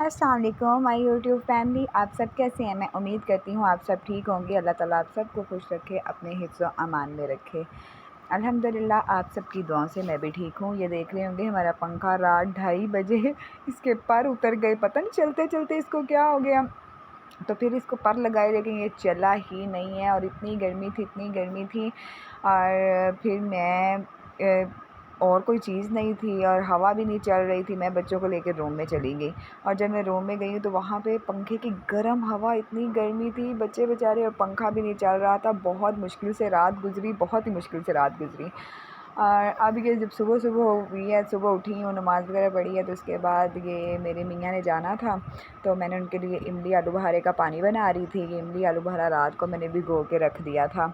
अस्सलाम वालेकुम my YouTube family, आप सब कैसे हैं। मैं उम्मीद करती हूँ आप सब ठीक होंगे। अल्लाह ताला आप सबको खुश रखे, अपने हिफ्ज़ व अमान में रखे। अल्हम्दुलिल्लाह आप सबकी दुआओं से मैं भी ठीक हूँ। ये देख रहे होंगे हमारा पंखा रात 2:30 बजे इसके पर उतर गए, पता नहीं चलते चलते इसको क्या हो गया। तो फिर इसको पर लगाए, लेकिन ये चला ही नहीं है। और इतनी गर्मी थी, इतनी गर्मी थी। और फिर मैं और कोई चीज़ नहीं थी और हवा भी नहीं चल रही थी। मैं बच्चों को लेकर रूम में चली गई, और जब मैं रूम में गई तो वहाँ पे पंखे की गर्म हवा, इतनी गर्मी थी, बच्चे बेचारे, और पंखा भी नहीं चल रहा था। बहुत मुश्किल से रात गुज़री, बहुत ही मुश्किल से रात गुज़री। और अब ये जब सुबह सुबह हुई है, सुबह उठी हूँ, नमाज़ वगैरह पढ़ी है, तो उसके बाद ये मेरे मियाँ ने जाना था, तो मैंने उनके लिए इमली आलू बहारे का पानी बना रही थी। ये इमली आलू बहारा रात को मैंने भिगो के रख दिया था,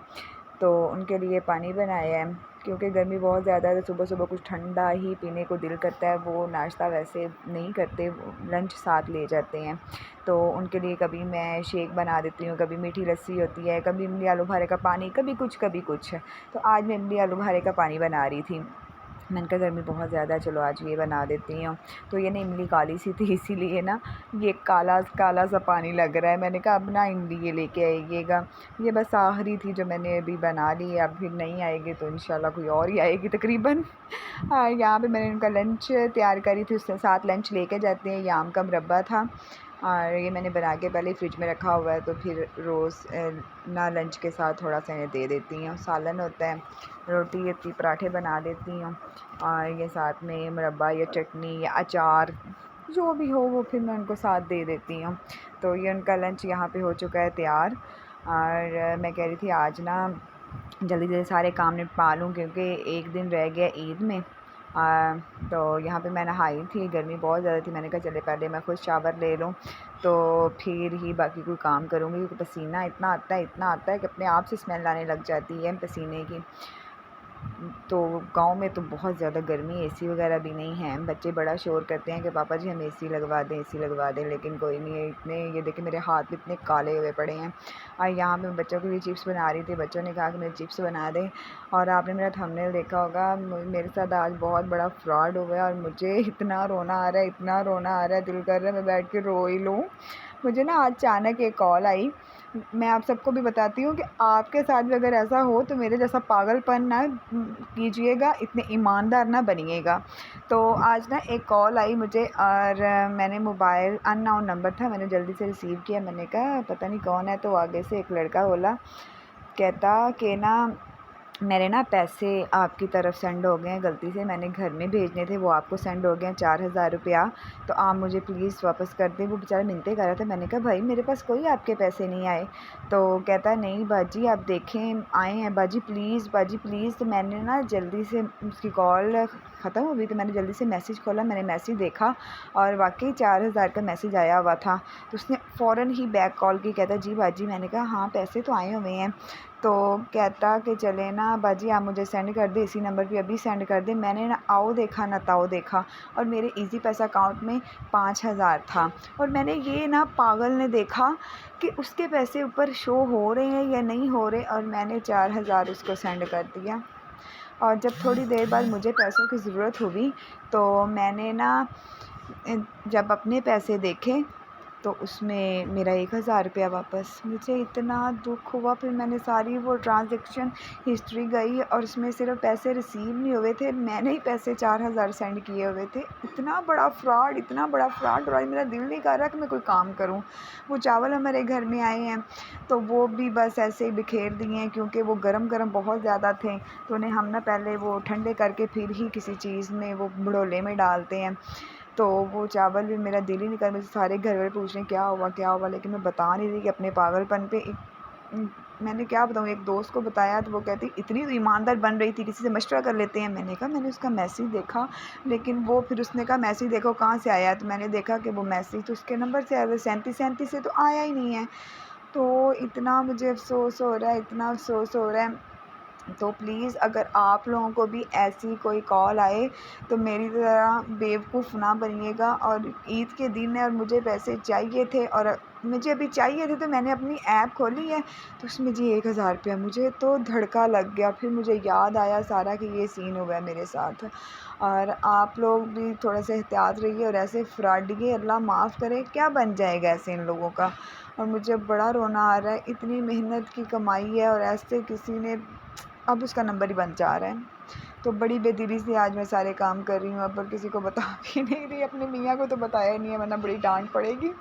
तो उनके लिए पानी बनाया है। क्योंकि गर्मी बहुत ज़्यादा है, तो सुबह सुबह कुछ ठंडा ही पीने को दिल करता है। वो नाश्ता वैसे नहीं करते, लंच साथ ले जाते हैं, तो उनके लिए कभी मैं शेक बना देती हूँ, कभी मीठी लस्सी होती है, कभी इमली आलू बहारे का पानी, कभी कुछ कभी कुछ। तो आज मैं इमली आलू बहारे का पानी बना रही थी। मैंने कहा गर्मी बहुत ज़्यादा है, चलो आज ये बना देती हूँ। तो ये ना इमली काली सी थी, इसीलिए ना ये काला काला सा पानी लग रहा है। मैंने कहा अब ना इमली ये लेके आइएगा। ये बस आखिरी थी जो मैंने अभी बना ली है, अब फिर नहीं आएगी तो इंशाल्लाह कोई और ही आएगी तकरीबन। यहाँ पे मैंने उनका लंच तैयार करी थी, उसके साथ लंच लेके जाते हैं। याम का मुरब्बा था, और ये मैंने बना के पहले फ्रिज में रखा हुआ है, तो फिर रोज़ ना लंच के साथ थोड़ा सा इन्हें दे देती हूँ। सालन होता है, रोटी इतनी, पराठे बना देती हूँ, और ये साथ में मुरब्बा या चटनी या अचार जो भी हो वो फिर मैं उनको साथ दे देती हूँ। तो ये उनका लंच यहाँ पे हो चुका है तैयार। और मैं कह रही थी आज ना जल्दी जल्दी सारे काम निपटा लूँ, क्योंकि एक दिन रह गया ईद में। तो यहाँ पे मैं नहाई थी, गर्मी बहुत ज़्यादा थी। मैंने कहा चले पहले मैं खुद शावर ले लूँ, तो फिर ही बाकी कोई काम करूँगी, क्योंकि पसीना इतना आता है, इतना आता है कि अपने आप से स्मेल आने लग जाती है पसीने की। तो गांव में तो बहुत ज़्यादा गर्मी, एसी वगैरह भी नहीं है। बच्चे बड़ा शोर करते हैं कि पापा जी हम एसी लगवा दें, एसी लगवा दें, लेकिन कोई नहीं है। इतने, ये देखिए मेरे हाथ में इतने काले हुए पड़े हैं। और यहाँ पे बच्चों के लिए चिप्स बना रही थी, बच्चों ने कहा कि मेरे चिप्स बना दें। और आपने मेरा थंबनेल देखा होगा, मेरे साथ आज बहुत बड़ा फ्रॉड हुआ है, और मुझे इतना रोना आ रहा है, इतना रोना आ रहा है, दिल कर रहा है मैं बैठ के रो ही लूँ। मुझे ना अचानक एक कॉल आई। मैं आप सबको भी बताती हूँ कि आपके साथ भी अगर ऐसा हो तो मेरे जैसा पागलपन ना कीजिएगा, इतने ईमानदार ना बनिएगा। तो आज ना एक कॉल आई मुझे, और मैंने मोबाइल, अननोन नंबर था, मैंने जल्दी से रिसीव किया। मैंने कहा पता नहीं कौन है, तो आगे से एक लड़का बोला, कहता कि ना मेरे ना पैसे आपकी तरफ सेंड हो गए हैं, गलती से मैंने घर में भेजने थे, वो आपको सेंड हो गए हैं 4,000 रुपया, तो आप मुझे प्लीज़ वापस कर दें। वो बेचारा मिन्नतें कर रहा था। मैंने कहा भाई मेरे पास कोई आपके पैसे नहीं आए। तो कहता नहीं बाजी आप देखें आए हैं, बाजी प्लीज़, बाजी प्लीज़। तो मैंने ना जल्दी से, उसकी कॉल ख़त्म हो गई तो मैंने जल्दी से मैसेज खोला, मैंने मैसेज देखा, और वाकई 4,000 का मैसेज आया हुआ था। तो उसने फ़ौरन ही बैक कॉल की, कहता जी बाजी। मैंने कहा हाँ पैसे तो आए हुए हैं। तो कहता कि चले ना बाजी आप मुझे सेंड कर दे, इसी नंबर पे अभी सेंड कर दे। मैंने ना आओ देखा ना ताओ देखा, और मेरे इजी पैसा अकाउंट में 5,000 था। और मैंने ये ना पागल ने देखा कि उसके पैसे ऊपर शो हो रहे हैं या नहीं हो रहे, और मैंने 4,000 उसको सेंड कर दिया। और जब थोड़ी देर बाद मुझे पैसों की ज़रूरत हुई, तो मैंने ना जब अपने पैसे देखे तो उसमें मेरा 1,000 रुपया वापस। मुझे इतना दुख हुआ। फिर मैंने सारी वो ट्रांज़ैक्शन हिस्ट्री गई, और उसमें सिर्फ पैसे रिसीव नहीं हुए थे, मैंने ही पैसे 4,000 सेंड किए हुए थे। इतना बड़ा फ्रॉड, इतना बड़ा फ्रॉड। और आज मेरा दिल नहीं कर रहा कि मैं कोई काम करूं। वो चावल हमारे घर में आए हैं, तो वो भी बस ऐसे ही बिखेर दिए हैं, क्योंकि वो गरम गरम बहुत ज़्यादा थे, तो उन्हें हम ना पहले वो ठंडे करके फिर ही किसी चीज़ में, वो भड़ोले में डालते हैं। तो वो चावल भी, मेरा दिल ही नहीं कर, मुझे सारे घर वाले पूछ रहे हैं क्या हुआ, लेकिन मैं बता नहीं रही कि अपने पागलपन पे। मैंने क्या बताऊँ, एक दोस्त को बताया तो वो कहती इतनी तो ईमानदार बन रही थी, किसी से मशवरा कर लेते हैं। मैंने कहा मैंने उसका मैसेज देखा, लेकिन वो फिर उसने कहा मैसेज देखो कहाँ से आया है, तो मैंने देखा कि वो मैसेज तो उसके नंबर से आया था, 3737 से तो आया ही नहीं है। तो इतना मुझे अफ़सोस हो रहा है, इतना अफ़सोस हो रहा है। तो प्लीज़ अगर आप लोगों को भी ऐसी कोई कॉल आए तो मेरी तरह बेवकूफ़ ना बनिएगा। और ईद के दिन है और मुझे पैसे चाहिए थे, और मुझे अभी चाहिए थे, तो मैंने अपनी ऐप खोली है, तो उसमें जी 1000 रुपया। मुझे तो धड़का लग गया। फिर मुझे याद आया सारा कि ये सीन हुआ है मेरे साथ। और आप लोग भी थोड़ा सा एहतियात रहिए और ऐसे फ्रॉडिये अल्लाह माफ़ करे, क्या बन जाएगा ऐसे इन लोगों का। और मुझे बड़ा रोना आ रहा है, इतनी मेहनत की कमाई है और ऐसे किसी ने अब उसका नंबर ही बन जा रहा है। तो बड़ी बेदिली से आज मैं सारे काम कर रही हूँ, पर किसी को बता भी नहीं रही। अपने मियाँ को तो बताया ही नहीं है, वरना बड़ी डांट पड़ेगी।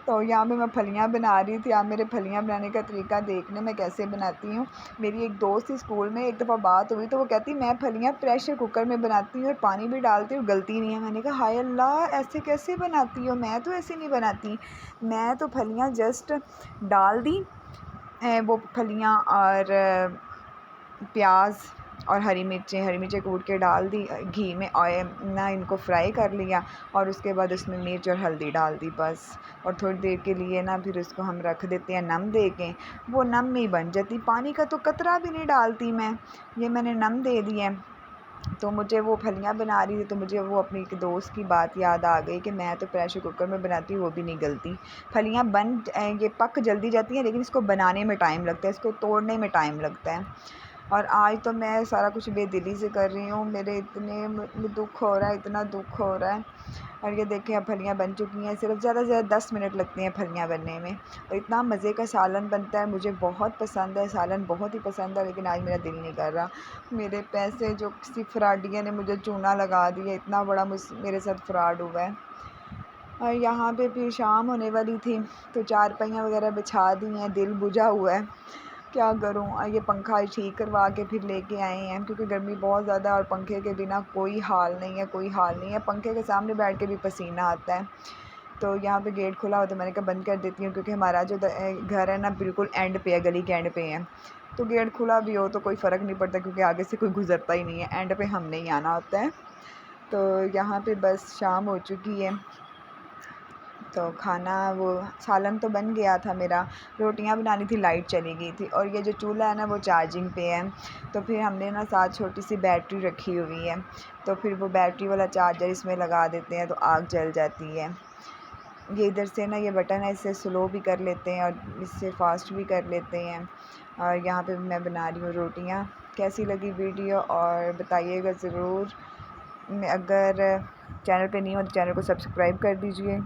तो यहाँ पे मैं फलियाँ बना रही थी। आप मेरे फलियाँ बनाने का तरीका देख लें मैं कैसे बनाती हूँ। मेरी एक दोस्त थी स्कूल में, एक दफ़ा बात हुई तो वो कहती मैं फलियाँ प्रेशर कुकर में बनाती हूँ और पानी भी डालती हूँ, गलती नहीं है। मैंने कहा हाय अल्लाह, ऐसे कैसे बनाती हो? मैं तो ऐसे नहीं बनाती। मैं तो फलियाँ जस्ट डाल दी, वो फलियाँ और प्याज और हरी मिर्चें कूट के डाल दी, घी में ऑयल ना इनको फ्राई कर लिया और उसके बाद उसमें मिर्च और हल्दी डाल दी बस। और थोड़ी देर के लिए ना फिर उसको हम रख देते हैं नम दे के। वो नम में ही बन जाती, पानी का तो कतरा भी नहीं डालती मैं। ये मैंने नम दे दिए। तो मुझे वो फलियाँ बना रही थी, तो मुझे वो अपनी एक दोस्त की बात याद आ गई कि मैं तो प्रेशर कुकर में बनाती हूँ, वो भी नहीं गलती। फलियाँ ये पक जल्दी जाती हैं, लेकिन इसको बनाने में टाइम लगता है, इसको तोड़ने में टाइम लगता है। और आज तो मैं सारा कुछ बेदिली से कर रही हूँ। मेरे इतने दुख हो रहा है, इतना दुख हो रहा है। और ये देखें अब फलियाँ बन चुकी हैं। सिर्फ ज़्यादा से ज़्यादा 10 मिनट लगते हैं फलियाँ बनने में, और इतना मज़े का सालन बनता है। मुझे बहुत पसंद है सालन, बहुत ही पसंद है, लेकिन आज मेरा दिल नहीं कर रहा। मेरे पैसे जो किसी फ्रॉडिये ने मुझे चूना लगा दिया, इतना बड़ा मेरे साथ फ्रॉड हुआ है। और यहाँ पे फिर शाम होने वाली थी, तो चारपाइयाँ वगैरह बिछा दी हैं, दिल बुझा हुआ है, क्या करूँ। ये पंखा ठीक करवा के फिर लेके आए हैं, क्योंकि गर्मी बहुत ज़्यादा और पंखे के बिना कोई हाल नहीं है, कोई हाल नहीं है। पंखे के सामने बैठ के भी पसीना आता है। तो यहाँ पे गेट खुला हो तो मैंने कहा बंद कर देती हूँ, क्योंकि हमारा जो घर है ना बिल्कुल एंड पे है, गली के एंड पे है। तो गेट खुला भी हो तो कोई फ़र्क नहीं पड़ता, क्योंकि आगे से कोई गुज़रता ही नहीं है, एंड पे हमने ही आना होता है। तो यहाँ पे बस शाम हो चुकी है। तो खाना वो सालन तो बन गया था मेरा, रोटियां बनानी थी, लाइट चली गई थी। और ये जो चूल्हा है ना वो चार्जिंग पे है, तो फिर हमने ना साथ छोटी सी बैटरी रखी हुई है, तो फिर वो बैटरी वाला चार्जर इसमें लगा देते हैं तो आग जल जाती है। ये इधर से ना ये बटन है, इससे स्लो भी कर लेते हैं और इससे फास्ट भी कर लेते हैं। और यहाँ पे मैं बना रही हूँ रोटियाँ। कैसी लगी वीडियो और बताइएगा ज़रूर। अगर चैनल पे नहीं हो तो चैनल को सब्सक्राइब कर दीजिए।